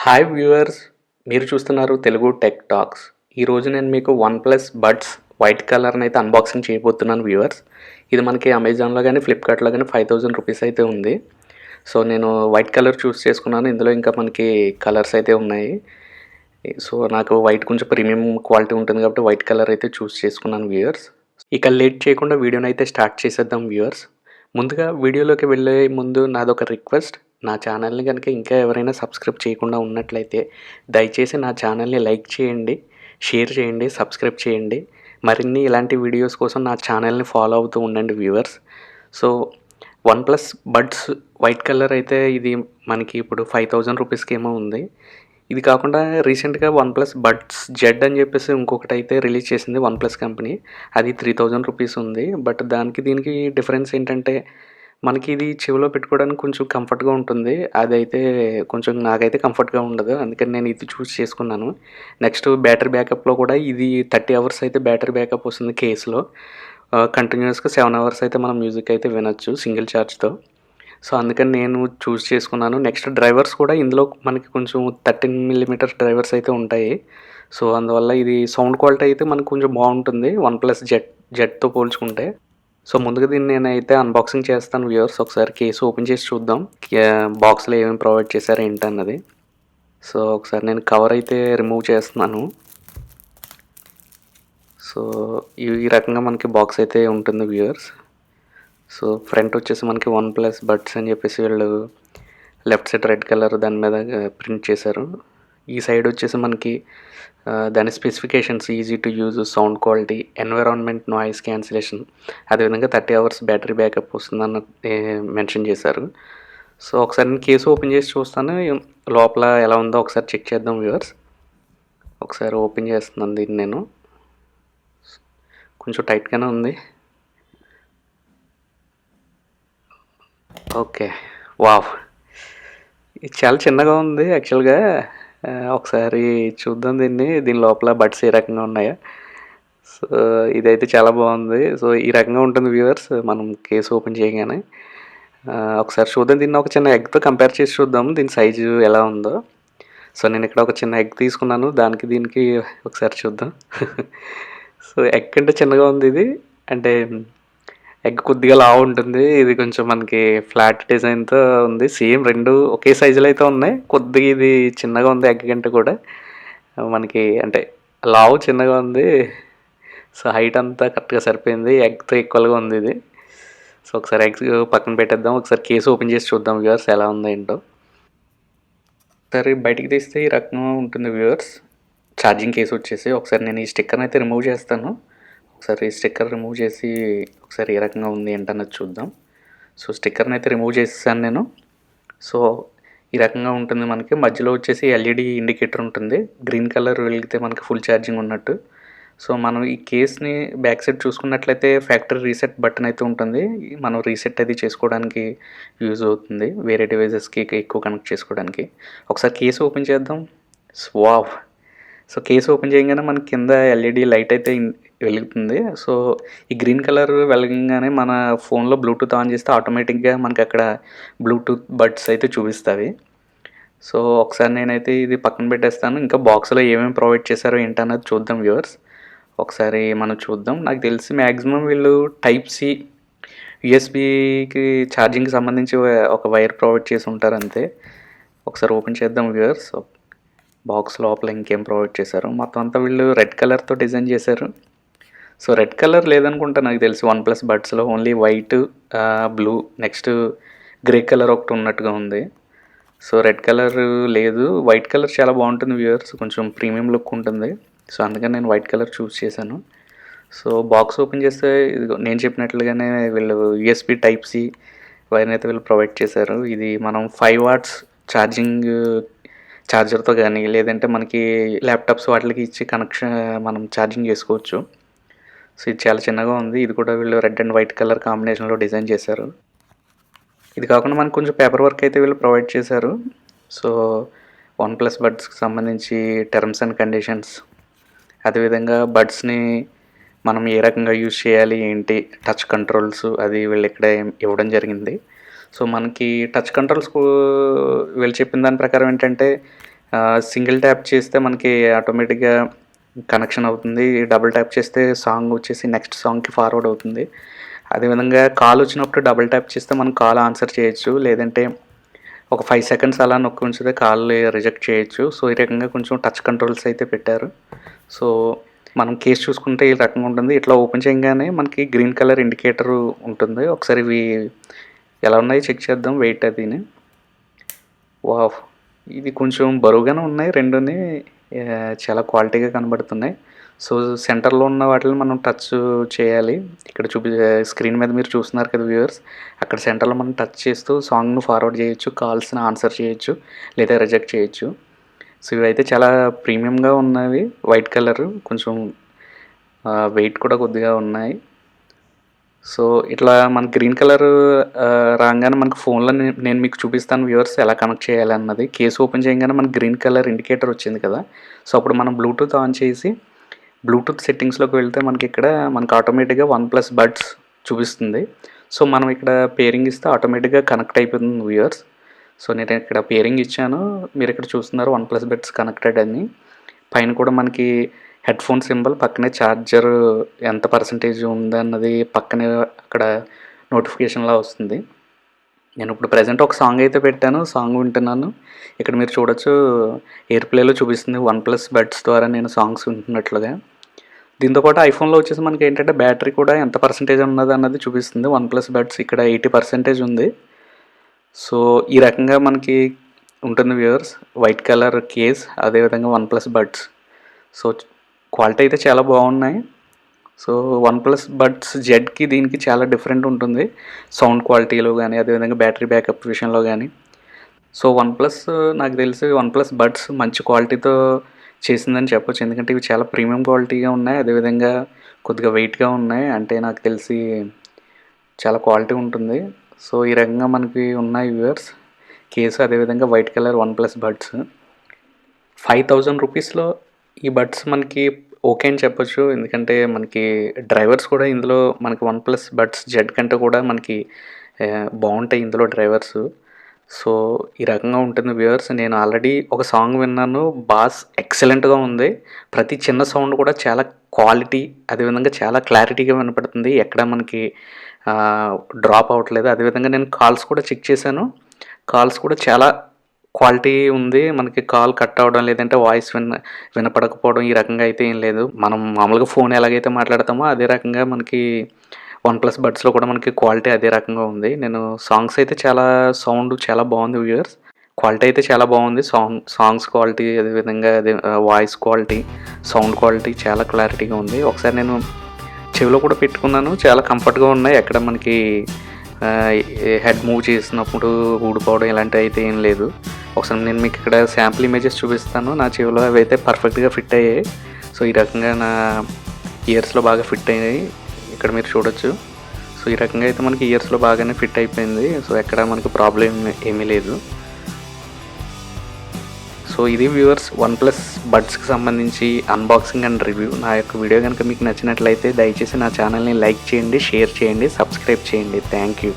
Hi viewers, మీరు చూస్తున్నారు Telugu tech talks. ఈరోజు నేను మీకు వన్‌ప్లస్ బడ్స్ వైట్ కలర్ని అయితే అన్బాక్సింగ్ చేయబోతున్నాను వ్యూవర్స్. ఇది మనకి అమెజాన్లో కానీ ఫ్లిప్కార్ట్లో కానీ ₹5000 అయితే ఉంది. సో నేను వైట్ కలర్ చూస్ చేసుకున్నాను. ఇందులో ఇంకా మనకి కలర్స్ అయితే ఉన్నాయి. సో నాకు వైట్ కొంచెం ప్రీమియం క్వాలిటీ ఉంటుంది కాబట్టి వైట్ కలర్ అయితే చూస్ చేసుకున్నాను వ్యూవర్స్. ఇక లేట్ చేయకుండా వీడియోని అయితే స్టార్ట్ చేసేద్దాం వ్యూవర్స్. ముందుగా వీడియోలోకి వెళ్ళే ముందు నాదొక రిక్వెస్ట్. నా ఛానల్ని కనుక ఇంకా ఎవరైనా సబ్స్క్రైబ్ చేయకుండా ఉన్నట్లయితే దయచేసి నా ఛానల్ని లైక్ చేయండి, షేర్ చేయండి, సబ్స్క్రైబ్ చేయండి. మరిన్ని ఇలాంటి వీడియోస్ కోసం నా ఛానల్ని ఫాలో అవుతూ ఉండండి viewers. So OnePlus buds white colour అయితే ఇది మనకి ఇప్పుడు ₹5000 ఏమో ఉంది. ఇది కాకుండా రీసెంట్గా వన్‌ప్లస్ బడ్స్ జెడ్ అని చెప్పేసి ఇంకొకటైతే రిలీజ్ చేసింది వన్‌ప్లస్ కంపెనీ. అది ₹3000 ఉంది. బట్ దానికి దీనికి డిఫరెన్స్ ఏంటంటే మనకి ఇది చెవిలో పెట్టుకోవడానికి కొంచెం కంఫర్ట్‌గా ఉంటుంది. అదైతే కొంచెం నాకైతే కంఫర్ట్‌గా ఉండదు. అందుకని నేను ఇది చూస్ చేసుకున్నాను. నెక్స్ట్ బ్యాటరీ బ్యాకప్‌లో కూడా ఇది 30 అవర్స్ అయితే బ్యాటరీ బ్యాకప్ వస్తుంది కేస్‌లో. కంటిన్యూయస్‌గా 7 అవర్స్ అయితే మనం మ్యూజిక్ అయితే వినొచ్చు సింగిల్ ఛార్జ్‌తో. సో అందుకని నేను చూస్ చేసుకున్నాను. నెక్స్ట్ డ్రైవర్స్ కూడా ఇందులో మనకి కొంచెం 13 మిల్లీమీటర్ డ్రైవర్స్ అయితే ఉంటాయి. సో అందువల్ల ఇది సౌండ్ క్వాలిటీ అయితే మనకు కొంచెం బాగుంటుంది వన్‌ప్లస్ జెడ్‌తో పోల్చుకుంటే. సో ముందుగా దీన్ని నేనైతే అన్బాక్సింగ్ చేస్తాను వ్యూవర్స్. ఒకసారి కేసు ఓపెన్ చేసి చూద్దాం. బాక్స్‌లో ఏమేమి ప్రొవైడ్ చేశారు ఏంటన్నది. సో ఒకసారి నేను కవర్ అయితే రిమూవ్ చేస్తున్నాను. సో ఈ రకంగా మనకి బాక్స్ అయితే ఉంటుంది వ్యూవర్స్. సో ఫ్రంట్ వచ్చేసి మనకి వన్‌ప్లస్ బడ్స్ అని చెప్పేసి వీళ్ళు లెఫ్ట్ సైడ్ రెడ్ కలర్ దాని మీద ప్రింట్ చేశారు. ఈ సైడ్ వచ్చేసి మనకి దాని specifications easy to use, sound quality, environment noise cancellation, అదేవిధంగా 30 అవర్స్ బ్యాటరీ బ్యాకప్ వస్తుందన్న మెన్షన్ చేశారు. సో ఒకసారి నేను కేసు ఓపెన్ చేసి చూస్తాను. లోపల ఎలా ఉందో ఒకసారి చెక్ చేద్దాం వ్యూవర్స్. ఒకసారి ఓపెన్ చేస్తున్నాను దీన్ని నేను. కొంచెం టైట్గానే ఉంది. ఓకే. వావ్! ఇది చాలా చిన్నగా ఉంది యాక్చువల్‌గా. ఒకసారి చూద్దాం దీన్ని. దీని లోపల బడ్స్ ఏ రకంగా ఉన్నాయో. సో ఇదైతే చాలా బాగుంది. సో ఈ రకంగా ఉంటుంది వ్యూవర్స్ మనం కేస్ ఓపెన్ చేయగానే. ఒకసారి చూద్దాం, దీన్ని ఒక చిన్న ఎగ్‌తో కంపేర్ చేసి చూద్దాం దీని సైజు ఎలా ఉందో. సో నేను ఇక్కడ ఒక చిన్న ఎగ్ తీసుకున్నాను. దానికి దీనికి ఒకసారి చూద్దాం. సో ఎగ్ కంటే చిన్నగా ఉంది ఇది. అంటే ఎగ్ కొద్దిగా లావు ఉంటుంది. ఇది కొంచెం మనకి ఫ్లాట్ డిజైన్‌తో ఉంది. సేమ్ 2 ఒకే సైజులో అయితే ఉన్నాయి. కొద్దిగా ఇది చిన్నగా ఉంది ఎగ్ కంటే కూడా. మనకి అంటే లావు చిన్నగా ఉంది. సో హైట్ అంతా కరెక్ట్‌గా సరిపోయింది. ఎగ్‌తో ఈక్వల్‌గా ఉంది ఇది. సో ఒకసారి ఎగ్స్ పక్కన పెట్టేద్దాం. ఒకసారి కేస్ ఓపెన్ చేసి చూద్దాం వ్యూవర్స్ ఎలా ఉందో ఏంటో. ఒకసారి బయటికి తీస్తే ఈ రకంగా ఉంటుంది వ్యూవర్స్. ఛార్జింగ్ కేస్ వచ్చేసి ఒకసారి నేను ఈ స్టిక్కర్‌ని అయితే రిమూవ్ చేస్తాను. ఒకసారి స్టిక్కర్ రిమూవ్ చేసి ఒకసారి ఏ రకంగా ఉంది ఏంటన్నది చూద్దాం. సో స్టిక్కర్ని అయితే రిమూవ్ చేసేసాను నేను. సో ఈ రకంగా ఉంటుంది మనకి. మధ్యలో వచ్చేసి ఎల్ఈడి ఇండికేటర్ ఉంటుంది. గ్రీన్ కలర్ వెలిగితే మనకి ఫుల్ ఛార్జింగ్ ఉన్నట్టు. సో మనం ఈ కేస్ని బ్యాక్ సైడ్ చూసుకున్నట్లయితే ఫ్యాక్టరీ రీసెట్ బటన్ అయితే ఉంటుంది. మనం రీసెట్ అది చేసుకోవడానికి యూజ్ అవుతుంది, వేరే డివైజెస్కి ఎక్కువ కనెక్ట్ చేసుకోవడానికి. ఒకసారి కేసు ఓపెన్ చేద్దాం. వావ్! సో కేసు ఓపెన్ చేయగానే మనకి కింద ఎల్ఈడి లైట్ అయితే వెలుగుతుంది. సో ఈ గ్రీన్ కలర్ వెలగంగానే మన ఫోన్లో బ్లూటూత్ ఆన్ చేస్తే ఆటోమేటిక్గా మనకి అక్కడ బ్లూటూత్ బడ్స్ అయితే చూపిస్తాయి. సో ఒకసారి నేనైతే ఇది పక్కన పెట్టేస్తాను. ఇంకా బాక్స్లో ఏమేమి ప్రొవైడ్ చేశారో ఏంటన్నది చూద్దాం వ్యూవర్స్. ఒకసారి మనం చూద్దాం. నాకు తెలిసి మ్యాక్సిమం వీళ్ళు టైప్ సి యూఎస్బీకి ఛార్జింగ్కి సంబంధించి ఒక వైర్ ప్రొవైడ్ చేసి ఉంటారు అంతే. ఒకసారి ఓపెన్ చేద్దాం వ్యూవర్స్. బాక్స్ లోపల ఇంకేం ప్రొవైడ్ చేశారు. మొత్తం అంతా వీళ్ళు రెడ్ కలర్తో డిజైన్ చేశారు. సో రెడ్ కలర్ లేదనుకుంటా నాకు తెలిసి వన్‌ప్లస్ బడ్స్లో. Only white, blue, next grey colour ఒకటి ఉన్నట్టుగా ఉంది. సో రెడ్ కలర్ లేదు. వైట్ కలర్ చాలా బాగుంటుంది వ్యూవర్స్. కొంచెం ప్రీమియం లుక్ ఉంటుంది. సో అందుకని నేను వైట్ కలర్ చూస్ చేశాను. సో బాక్స్ ఓపెన్ చేస్తే నేను చెప్పినట్లుగానే వీళ్ళు యూఎస్బీ టైప్ సి వైర్ని అయితే వీళ్ళు ప్రొవైడ్ చేశారు. ఇది మనం 5 వాట్స్ ఛార్జర్తో కానీ లేదంటే మనకి ల్యాప్టాప్స్ వాటికి ఇచ్చి కనెక్షన్ మనం ఛార్జింగ్ చేసుకోవచ్చు. సో ఇది చాలా చిన్నగా ఉంది. ఇది కూడా వీళ్ళు రెడ్ అండ్ వైట్ కలర్ కాంబినేషన్లో డిజైన్ చేశారు. ఇది కాకుండా మనకు కొంచెం పేపర్ వర్క్ అయితే వీళ్ళు ప్రొవైడ్ చేశారు. సో వన్‌ప్లస్ బడ్స్కి సంబంధించి టర్మ్స్ అండ్ కండిషన్స్, అదేవిధంగా బడ్స్ని మనం ఏ రకంగా యూజ్ చేయాలి ఏంటి, టచ్ కంట్రోల్స్ అది వీళ్ళు ఇక్కడ ఇవ్వడం జరిగింది. సో మనకి టచ్ కంట్రోల్స్ వీళ్ళు చెప్పిన దాని ప్రకారం ఏంటంటే సింగిల్ ట్యాప్ చేస్తే మనకి ఆటోమేటిక్గా కనెక్షన్ అవుతుంది. డబుల్ ట్యాప్ చేస్తే సాంగ్ వచ్చేసి నెక్స్ట్ సాంగ్కి ఫార్వర్డ్ అవుతుంది. అదేవిధంగా కాల్ వచ్చినప్పుడు డబుల్ ట్యాప్ చేస్తే మనం కాల్ ఆన్సర్ చేయొచ్చు. లేదంటే ఒక 5 సెకండ్స్ అలా నొక్కి ఉంచితే కాల్ రిజెక్ట్ చేయొచ్చు. సో ఈ రకంగా కొంచెం టచ్ కంట్రోల్స్ అయితే పెట్టారు. సో మనం కేస్ చూసుకుంటే ఈ రకంగా ఉంటుంది. ఇట్లా ఓపెన్ చేయగానే మనకి గ్రీన్ కలర్ ఇండికేటర్ ఉంటుంది. ఒకసారి ఇవి ఎలా ఉన్నాయో చెక్ చేద్దాం వెయిట్ అదిని. వావ్! ఇది కొంచెం బరువుగానే ఉన్నాయి రెండుని. చాలా క్వాలిటీగా కనబడుతున్నాయి. సో సెంటర్లో ఉన్న వాటిని మనం టచ్ చేయాలి. ఇక్కడ స్క్రీన్ మీద మీరు చూస్తున్నారు కదా వ్యూవర్స్, అక్కడ సెంటర్లో మనం టచ్ చేస్తూ సాంగ్ను ఫార్వర్డ్ చేయొచ్చు, కాల్స్ని ఆన్సర్ చేయొచ్చు, లేదా రిజెక్ట్ చేయొచ్చు. సో ఇవైతే చాలా ప్రీమియంగా ఉన్నవి. వైట్ కలర్ కొంచెం వెయిట్ కూడా కొద్దిగా ఉన్నాయి. సో ఇట్లా మనకి గ్రీన్ కలర్ రాగానే మనకు ఫోన్లో నేను మీకు చూపిస్తాను వ్యూవర్స్ ఎలా కనెక్ట్ చేయాలన్నది. కేసు ఓపెన్ చేయగానే మనకి గ్రీన్ కలర్ ఇండికేటర్ వచ్చింది కదా. సో అప్పుడు మనం బ్లూటూత్ ఆన్ చేసి బ్లూటూత్ సెట్టింగ్స్లోకి వెళ్తే మనకి ఆటోమేటిక్గా OnePlus బడ్స్ చూపిస్తుంది. సో మనం ఇక్కడ పేరింగ్ ఇస్తే ఆటోమేటిక్గా కనెక్ట్ అయిపోతుంది వ్యూవర్స్. సో నేను ఇక్కడ పేరింగ్ ఇచ్చాను. మీరు ఇక్కడ చూస్తున్నారు OnePlus బడ్స్ కనెక్టెడ్ అని. పైన కూడా మనకి హెడ్ ఫోన్ సింబల్, పక్కనే ఛార్జర్ ఎంత పర్సంటేజ్ ఉందన్నది పక్కనే అక్కడ నోటిఫికేషన్లా వస్తుంది. నేను ఇప్పుడు ప్రజెంట్ ఒక సాంగ్ అయితే పెట్టాను, సాంగ్ వింటున్నాను. ఇక్కడ మీరు చూడొచ్చు ఎయిర్ ప్లేలో చూపిస్తుంది OnePlus బడ్స్ ద్వారా నేను సాంగ్స్ వింటున్నట్లుగా. దీంతోపాటు ఐఫోన్లో వచ్చేసి మనకి ఏంటంటే బ్యాటరీ కూడా ఎంత పర్సంటేజ్ ఉన్నది అన్నది చూపిస్తుంది. OnePlus బడ్స్ ఇక్కడ 80% ఉంది. సో ఈ రకంగా మనకి ఉంటుంది వ్యూవర్స్. వైట్ కలర్ కేస్, అదేవిధంగా OnePlus బడ్స్. సో క్వాలిటీ అయితే చాలా బాగున్నాయి. సో OnePlus బడ్స్ జెడ్కి దీనికి చాలా డిఫరెంట్ ఉంటుంది, సౌండ్ క్వాలిటీలో కానీ, అదేవిధంగా బ్యాటరీ బ్యాకప్ విషయంలో కానీ. సో నాకు తెలిసి OnePlus బడ్స్ మంచి క్వాలిటీతో చేసిందని చెప్పొచ్చు. ఎందుకంటే ఇవి చాలా ప్రీమియం క్వాలిటీగా ఉన్నాయి, అదేవిధంగా కొద్దిగా వెయిట్గా ఉన్నాయి. అంటే నాకు తెలిసి చాలా క్వాలిటీ ఉంటుంది. సో ఈ రకంగా మనకి ఉన్నాయి వ్యూవర్స్ కేసు, అదేవిధంగా వైట్ కలర్ OnePlus బడ్స్. 5000 రూపీస్లో ఈ బడ్స్ మనకి ఓకే అని చెప్పొచ్చు. ఎందుకంటే మనకి డ్రైవర్స్ కూడా ఇందులో మనకి OnePlus బడ్స్ జెడ్ కంటే కూడా మనకి బాగుంటాయి ఇందులో డ్రైవర్స్. సో ఈ రకంగా ఉంటుంది వ్యూవర్స్. నేను ఆల్రెడీ ఒక సాంగ్ విన్నాను, బాస్ ఎక్సలెంట్గా ఉంది. ప్రతి చిన్న సౌండ్ కూడా చాలా క్వాలిటీ, అదేవిధంగా చాలా క్లారిటీగా వినపడుతుంది. ఎక్కడ మనకి డ్రాప్ అవ్వట్లేదు. అదేవిధంగా నేను కాల్స్ కూడా చెక్ చేశాను, కాల్స్ కూడా చాలా క్వాలిటీ ఉంది. మనకి కాల్ కట్ అవ్వడం, లేదంటే వాయిస్ వినపడకపోవడం ఈ రకంగా అయితే ఏం లేదు. మనం మామూలుగా ఫోన్ ఎలాగైతే మాట్లాడతామో అదే రకంగా మనకి OnePlus బడ్స్లో కూడా మనకి క్వాలిటీ అదే రకంగా ఉంది. నేను సాంగ్స్ అయితే సౌండ్ చాలా బాగుంది వ్యూవర్స్. క్వాలిటీ అయితే చాలా బాగుంది. సాంగ్స్ క్వాలిటీ, అదేవిధంగా వాయిస్ క్వాలిటీ, సౌండ్ క్వాలిటీ చాలా క్లారిటీగా ఉంది. ఒకసారి నేను చెవిలో కూడా పెట్టుకున్నాను, చాలా కంఫర్ట్గా ఉన్నాయి. ఎక్కడ మనకి హెడ్ మూవ్ చేసినప్పుడు ఊడిపోవడం ఇలాంటివి అయితే ఏం లేదు. ఒకసారి నేను మీకు ఇక్కడ శాంపుల్ ఇమేజెస్ చూపిస్తాను. నా చెవిలో అవి అయితే పర్ఫెక్ట్గా ఫిట్ అయ్యాయి. సో ఈ రకంగా నా ఇయర్స్లో బాగా ఫిట్ అయ్యాయి, ఇక్కడ మీరు చూడొచ్చు. సో ఈ రకంగా అయితే మనకి ఇయర్స్లో బాగానే ఫిట్ అయిపోయింది. సో ఎక్కడ మనకు ప్రాబ్లం ఏమీ లేదు. సో ఇది వ్యూవర్స్ OnePlus బడ్స్కి సంబంధించి అన్బాక్సింగ్ అండ్ రివ్యూ. నా యొక్క వీడియో కనుక మీకు నచ్చినట్లయితే దయచేసి నా ఛానల్ని లైక్ చేయండి, షేర్ చేయండి, సబ్స్క్రైబ్ చేయండి. Thank you.